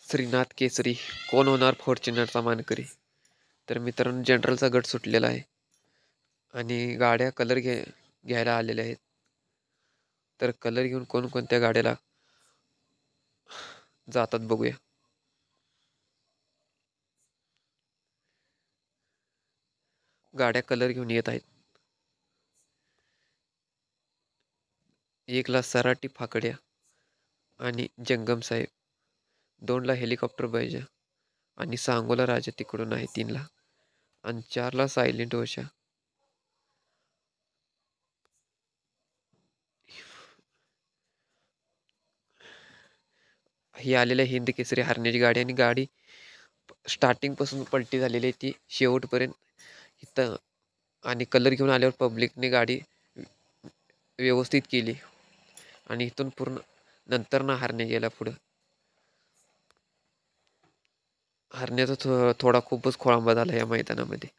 श्रीनाथ केसरी कोण होणार फॉर्च्युनरचा मानकरी. तर मित्रांनो, जनरलचा गट सुटलेला आहे आणि गाड्या कलर घ्यायला आलेल्या आहेत. तर कलर घेऊन कोणकोणत्या गाड्याला जातात बघूया. गाड्या कलर घेऊन येत आहेत. 1ला सराटी फाकड्या आणि जंगम साहेब, 2ला हेलिकॉप्टर बैजा आणि सांगोला राजा तिकडून आहे 3ला, आणि 4ला सायलेंट ओशा. ही आलेल्या हिंद केसरी हरण्याची गाडी, आणि गाडी स्टार्टिंग पासून पलटी झालेली आहे ती शेवटपर्यंत इथं. आणि कलर घेऊन आल्यावर पब्लिकने गाडी व्यवस्थित केली आणि इथून पूर्ण नंतर ना हरण्या गेला पुढं. हरण्याचा थोडा खूपच खोळंबा झाला या मैदानामध्ये.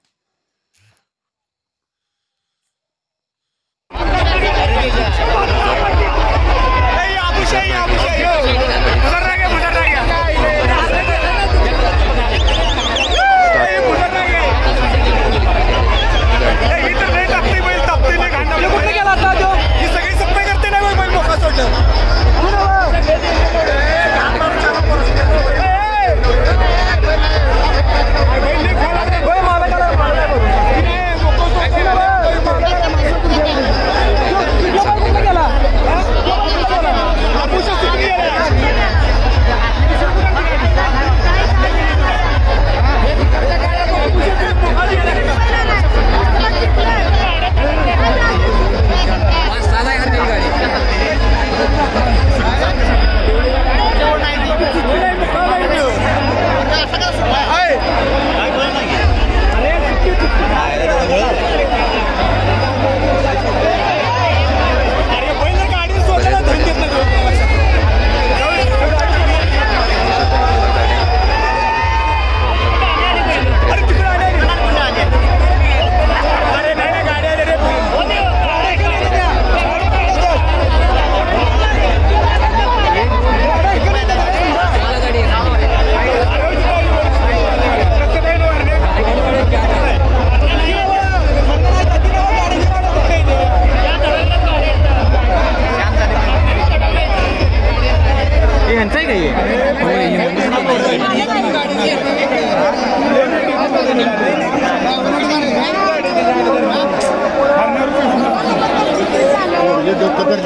ये दो कदर